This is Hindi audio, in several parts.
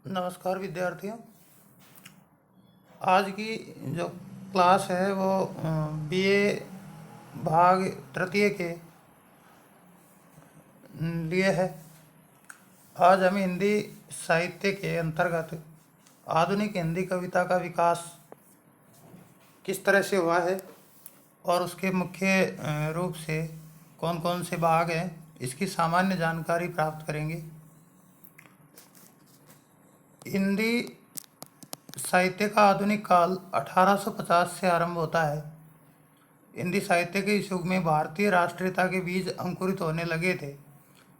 नमस्कार विद्यार्थियों। आज की जो क्लास है वो बीए भाग तृतीय के लिए है। आज हम हिंदी साहित्य के अंतर्गत आधुनिक हिंदी कविता का विकास किस तरह से हुआ है और उसके मुख्य रूप से कौन कौन से भाग हैं, इसकी सामान्य जानकारी प्राप्त करेंगे। हिंदी साहित्य का आधुनिक काल 1850 से आरंभ होता है। हिंदी साहित्य के इस युग में भारतीय राष्ट्रीयता के बीज अंकुरित होने लगे थे।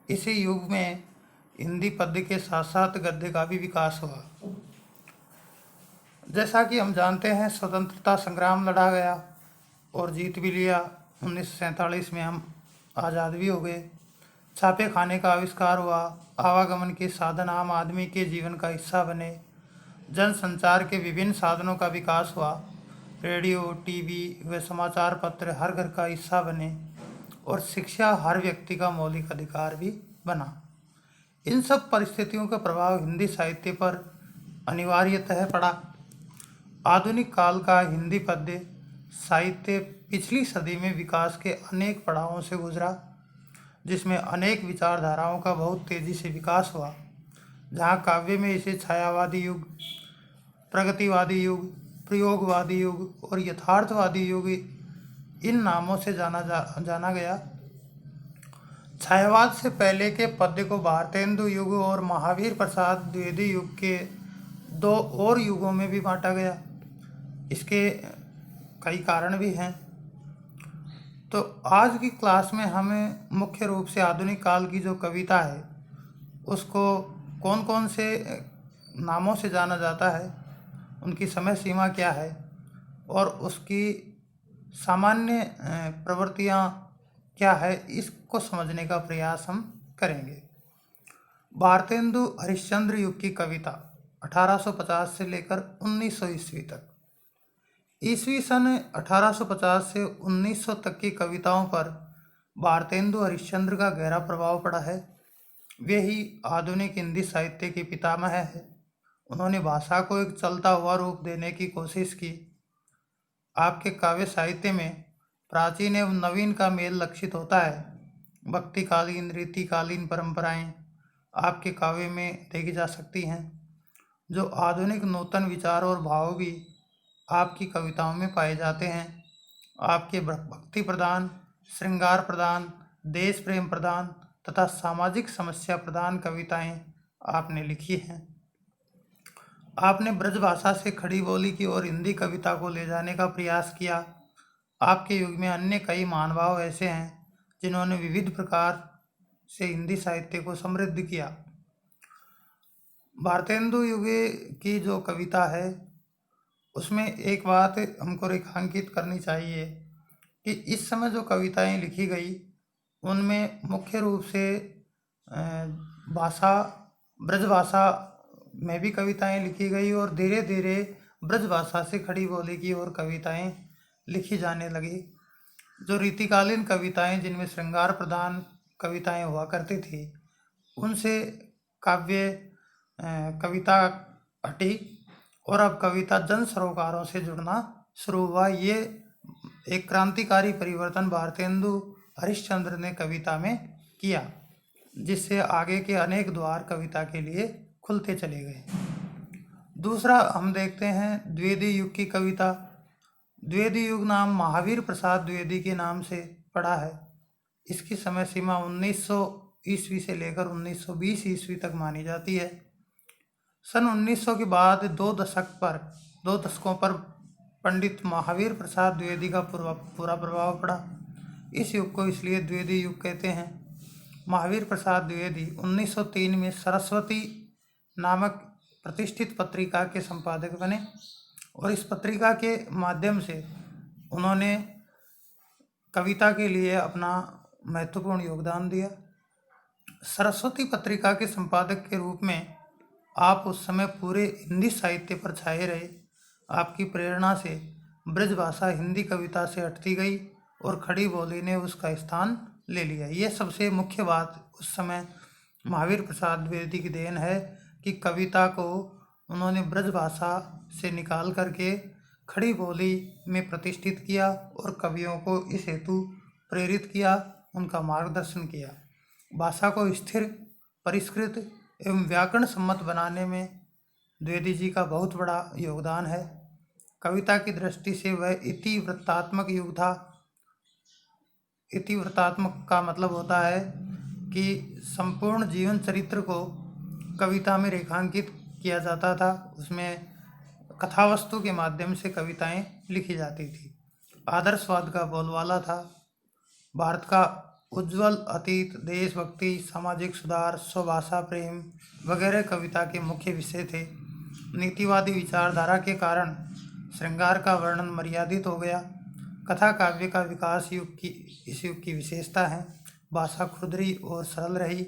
इसी युग में हिंदी पद्य के साथ साथ गद्य का भी विकास हुआ। जैसा कि हम जानते हैं, स्वतंत्रता संग्राम लड़ा गया और जीत भी लिया। 1947 में हम आज़ाद भी हो गए। छापे खाने का आविष्कार हुआ। आवागमन के साधन आम आदमी के जीवन का हिस्सा बने। जनसंचार के विभिन्न साधनों का विकास हुआ। रेडियो, टीवी व समाचार पत्र हर घर का हिस्सा बने और शिक्षा हर व्यक्ति का मौलिक अधिकार भी बना। इन सब परिस्थितियों का प्रभाव हिंदी साहित्य पर अनिवार्यतः पड़ा। आधुनिक काल का हिंदी पद्य साहित्य पिछली सदी में विकास के अनेक पड़ावों से गुजरा, जिसमें अनेक विचारधाराओं का बहुत तेजी से विकास हुआ। जहाँ काव्य में इसे छायावादी युग, प्रगतिवादी युग, प्रयोगवादी युग और यथार्थवादी युग इन नामों से जाना गया। छायावाद से पहले के पद्य को भारतेंदु युग और महावीर प्रसाद द्विवेदी युग के दो और युगों में भी बांटा गया। इसके कई कारण भी हैं। तो आज की क्लास में हमें मुख्य रूप से आधुनिक काल की जो कविता है उसको कौन कौन से नामों से जाना जाता है, उनकी समय सीमा क्या है और उसकी सामान्य प्रवृत्तियाँ क्या है, इसको समझने का प्रयास हम करेंगे। भारतेंदु हरिश्चंद्र युग की कविता 1850 से लेकर 1900 ईस्वी तक। ईस्वी सन 1850 से 1900 तक की कविताओं पर भारतेंदु हरिश्चंद्र का गहरा प्रभाव पड़ा है। वे ही आधुनिक हिंदी साहित्य के पितामह हैं। उन्होंने भाषा को एक चलता हुआ रूप देने की कोशिश की। आपके काव्य साहित्य में प्राचीन एवं नवीन का मेल लक्षित होता है। भक्तिकालीन, रीतिकालीन परंपराएं आपके काव्य में देखी जा सकती हैं। जो आधुनिक नूतन विचार और भाव भी आपकी कविताओं में पाए जाते हैं। आपके भक्ति प्रधान, श्रृंगार प्रधान, देश प्रेम प्रधान तथा सामाजिक समस्या प्रधान कविताएं आपने लिखी हैं। आपने ब्रजभाषा से खड़ी बोली की ओर हिंदी कविता को ले जाने का प्रयास किया। आपके युग में अन्य कई महानुभाव ऐसे हैं जिन्होंने विविध प्रकार से हिंदी साहित्य को समृद्ध किया। भारतेंदु युग की जो कविता है उसमें एक बात हमको रेखांकित करनी चाहिए कि इस समय जो कविताएं लिखी गई उनमें मुख्य रूप से भाषा, ब्रजभाषा में भी कविताएं लिखी गई और धीरे धीरे ब्रजभाषा से खड़ी बोली की ओर कविताएं लिखी जाने लगी। जो रीतिकालीन कविताएं जिनमें श्रृंगार प्रधान कविताएं हुआ करती थी उनसे काव्य कविता हटी और अब कविता जन सरोकारों से जुड़ना शुरू हुआ। ये एक क्रांतिकारी परिवर्तन भारतेंदु हरिश्चंद्र ने कविता में किया, जिससे आगे के अनेक द्वार कविता के लिए खुलते चले गए। दूसरा हम देखते हैं द्विवेदी युग की कविता। द्विवेदी युग नाम महावीर प्रसाद द्विवेदी के नाम से पड़ा है। इसकी समय सीमा 1900 ईस्वी से लेकर 1920 ईस्वी तक मानी जाती है। सन 1900 के बाद दो दशकों पर पंडित महावीर प्रसाद द्विवेदी का पूरा प्रभाव पड़ा। इस युग को इसलिए द्विवेदी युग कहते हैं। महावीर प्रसाद द्विवेदी 1903 में सरस्वती नामक प्रतिष्ठित पत्रिका के संपादक बने और इस पत्रिका के माध्यम से उन्होंने कविता के लिए अपना महत्वपूर्ण योगदान दिया। सरस्वती पत्रिका के संपादक के रूप में आप उस समय पूरे हिंदी साहित्य पर छाए रहे। आपकी प्रेरणा से ब्रजभाषा हिंदी कविता से हटती गई और खड़ी बोली ने उसका स्थान ले लिया। ये सबसे मुख्य बात उस समय महावीर प्रसाद द्विवेदी की देन है कि कविता को उन्होंने ब्रज भाषा से निकाल करके खड़ी बोली में प्रतिष्ठित किया और कवियों को इस हेतु प्रेरित किया, उनका मार्गदर्शन किया। भाषा को स्थिर, परिष्कृत एवं व्याकरण सम्मत बनाने में द्विवेदी जी का बहुत बड़ा योगदान है। कविता की दृष्टि से वह इतिवृत्तात्मक युग था। इतिवृत्तात्मक का मतलब होता है कि संपूर्ण जीवन चरित्र को कविता में रेखांकित किया जाता था। उसमें कथावस्तु के माध्यम से कविताएं लिखी जाती थी। आदर्शवाद का बोलबाला था। भारत का उज्जवल अतीत, देशभक्ति, सामाजिक सुधार, स्वभाषा प्रेम वगैरह कविता के मुख्य विषय थे। नीतिवादी विचारधारा के कारण श्रृंगार का वर्णन मर्यादित हो गया। कथा काव्य का विकास इस युग की विशेषता है। भाषा खुरदरी और सरल रही।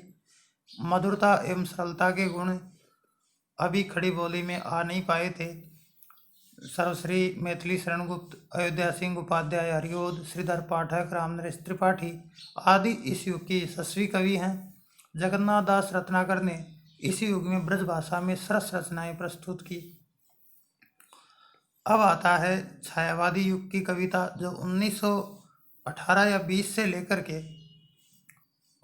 मधुरता एवं सरलता के गुण अभी खड़ी बोली में आ नहीं पाए थे। सर्वश्री मैथिली शरण गुप्त, अयोध्या सिंह उपाध्याय, हरिओद, श्रीधर पाठक, रामनरेश त्रिपाठी आदि इस युग के यशस्वी कवि हैं। जगन्नाथ दास रत्नाकर ने इसी युग में ब्रज भाषा में सरस रचनाएं प्रस्तुत की। अब आता है छायावादी युग की कविता, जो 1918 या 20 से लेकर के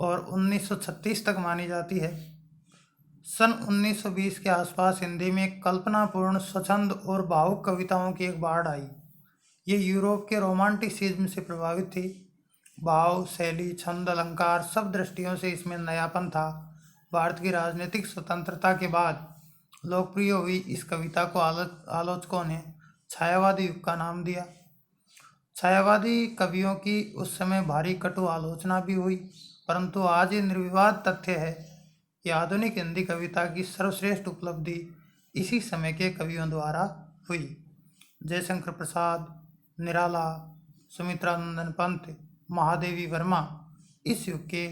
और 1936 तक मानी जाती है। सन 1920 के आसपास हिंदी में कल्पनापूर्ण, स्वच्छंद और भावुक कविताओं की एक बाढ़ आई। ये यूरोप के रोमांटिसिज्म से प्रभावित थी। भाव, शैली, छंद, अलंकार सब दृष्टियों से इसमें नयापन था। भारत की राजनीतिक स्वतंत्रता के बाद लोकप्रिय हुई इस कविता को आलोचकों ने छायावादी युग का नाम दिया। छायावादी कवियों की उस समय भारी कटु आलोचना भी हुई, परंतु आज ये निर्विवाद तथ्य है कि आधुनिक हिंदी कविता की सर्वश्रेष्ठ उपलब्धि इसी समय के कवियों द्वारा हुई। जयशंकर प्रसाद, निराला, सुमित्रानंदन पंत, महादेवी वर्मा इस युग के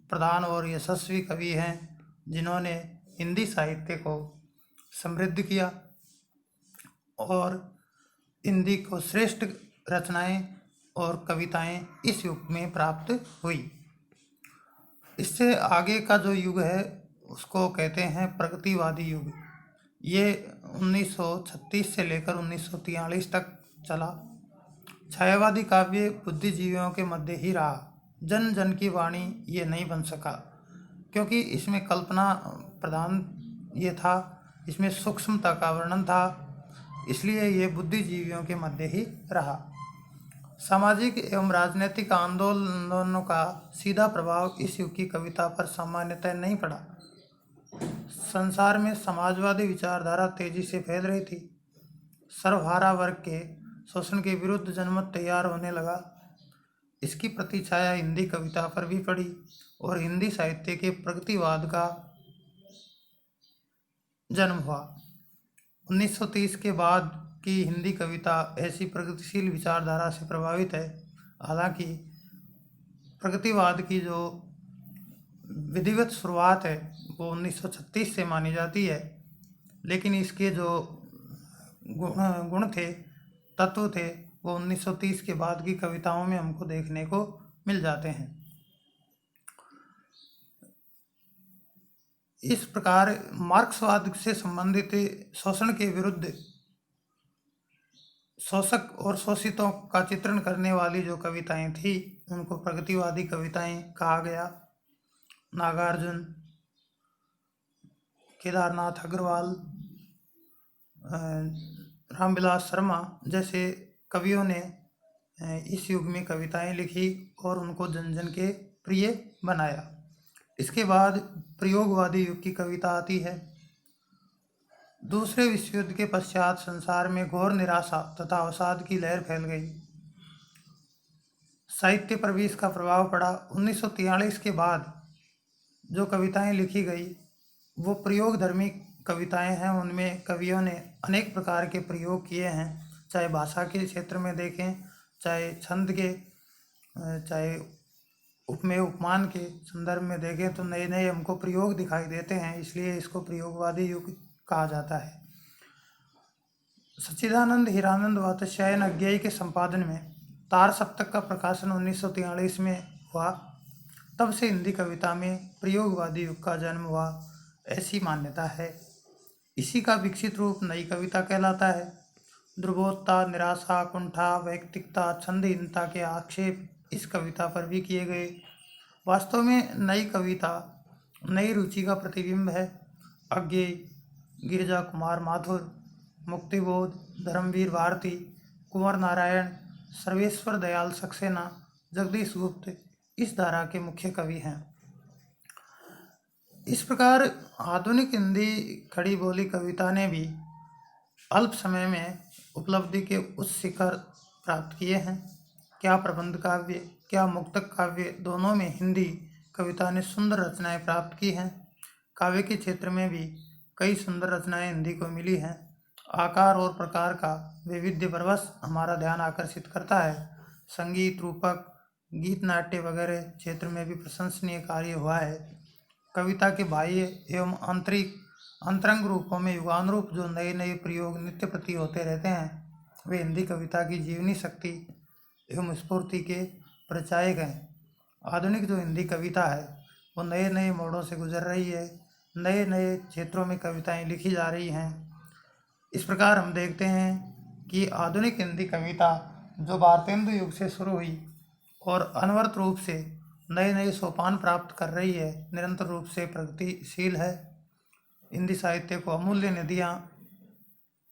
प्रधान और यशस्वी कवि हैं, जिन्होंने हिंदी साहित्य को समृद्ध किया और हिंदी को श्रेष्ठ रचनाएं और कविताएं इस युग में प्राप्त हुई। इससे आगे का जो युग है उसको कहते हैं प्रगतिवादी युग। ये 1936 से लेकर 1943 तक चला। छायावादी काव्य बुद्धिजीवियों के मध्य ही रहा। जन जन की वाणी ये नहीं बन सका, क्योंकि इसमें कल्पना प्रधान ये था, इसमें सूक्ष्मता का वर्णन था, इसलिए ये बुद्धिजीवियों के मध्य ही रहा। सामाजिक एवं राजनीतिक आंदोलनों का सीधा प्रभाव इस युग की कविता पर सामान्यतः नहीं पड़ा। संसार में समाजवादी विचारधारा तेजी से फैल रही थी। सर्वहारा वर्ग के शोषण के विरुद्ध जनमत तैयार होने लगा। इसकी प्रतिछाया हिंदी कविता पर भी पड़ी और हिंदी साहित्य के प्रगतिवाद का जन्म हुआ। 1930 के बाद की हिंदी कविता ऐसी प्रगतिशील विचारधारा से प्रभावित है। हालांकि प्रगतिवाद की जो विधिवत शुरुआत है वो 1936 से मानी जाती है, लेकिन इसके जो गुण थे, तत्व थे, वो 1930 के बाद की कविताओं में हमको देखने को मिल जाते हैं। इस प्रकार मार्क्सवाद से संबंधित शोषण के विरुद्ध शोषक और शोषितों का चित्रण करने वाली जो कविताएं थी उनको प्रगतिवादी कविताएं कहा गया। नागार्जुन, केदारनाथ अग्रवाल, रामविलास शर्मा जैसे कवियों ने इस युग में कविताएं लिखी और उनको जन जन के प्रिय बनाया। इसके बाद प्रयोगवादी युग की कविता आती है। दूसरे विश्व युद्ध के पश्चात संसार में घोर निराशा तथा अवसाद की लहर फैल गई। साहित्य पर भी इसका प्रभाव पड़ा। 1943 के बाद जो कविताएं लिखी गई वो प्रयोगधर्मी कविताएं हैं। उनमें कवियों ने अनेक प्रकार के प्रयोग किए हैं, चाहे भाषा के क्षेत्र में देखें, चाहे छंद के, चाहे उपमेय उपमान के संदर्भ में देखें, तो नए नए हमको प्रयोग दिखाई देते हैं। इसलिए इसको प्रयोगवादी युग कहा जाता है। सच्चिदानंद हीरानंद वात्स्यायन अज्ञेय के संपादन में तार सप्तक का प्रकाशन 1943 में हुआ। तब से हिंदी कविता में प्रयोगवादी युग का जन्म हुआ, ऐसी मान्यता है। इसी का विकसित रूप नई कविता कहलाता है। दुर्बोधता, निराशा, कुंठा, वैयक्तिकता, छंदहीनता के आक्षेप इस कविता पर भी किए गए। वास्तव में नई कविता नई रुचि का प्रतिबिंब है। अज्ञेय, गिरिजा कुमार माथुर, मुक्तिबोध, धर्मवीर भारती, कुंवर नारायण, सर्वेश्वर दयाल सक्सेना, जगदीश गुप्त इस धारा के मुख्य कवि हैं। इस प्रकार आधुनिक हिंदी खड़ी बोली कविता ने भी अल्प समय में उपलब्धि के उच्च शिखर प्राप्त किए हैं। क्या प्रबंध काव्य, क्या मुक्तक काव्य, दोनों में हिंदी कविता ने सुंदर रचनाएं प्राप्त की हैं। काव्य के क्षेत्र में भी कई सुंदर रचनाएं हिंदी को मिली हैं। आकार और प्रकार का वैविध्य परवश हमारा ध्यान आकर्षित करता है। संगीत, रूपक, गीत, नाट्य वगैरह क्षेत्र में भी प्रशंसनीय कार्य हुआ है। कविता के बाह्य एवं आंतरिक अंतरंग रूपों में युगानुरूप जो नए नए प्रयोग नित्य प्रति होते रहते हैं, वे हिंदी कविता की जीवनी शक्ति एवं स्फूर्ति के परिचायक हैं। आधुनिक जो हिंदी कविता है वो नए नए मोड़ों से गुजर रही है। नए नए क्षेत्रों में कविताएं लिखी जा रही हैं। इस प्रकार हम देखते हैं कि आधुनिक हिंदी कविता जो भारतेंदु युग से शुरू हुई और अनवरत रूप से नए नए सोपान प्राप्त कर रही है, निरंतर रूप से प्रगतिशील है। हिंदी साहित्य को अमूल्य निधियाँ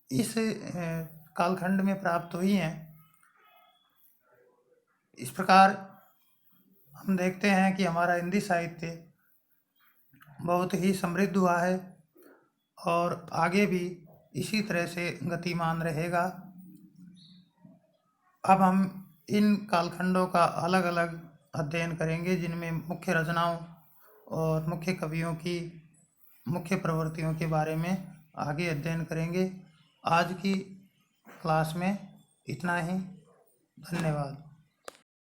इस कालखंड में प्राप्त हुई हैं। इस प्रकार हम देखते हैं कि हमारा हिंदी साहित्य बहुत ही समृद्ध हुआ है और आगे भी इसी तरह से गतिमान रहेगा। अब हम इन कालखंडों का अलग अलग अध्ययन करेंगे, जिनमें मुख्य रचनाओं और मुख्य कवियों की मुख्य प्रवृत्तियों के बारे में आगे अध्ययन करेंगे। आज की क्लास में इतना ही। धन्यवाद।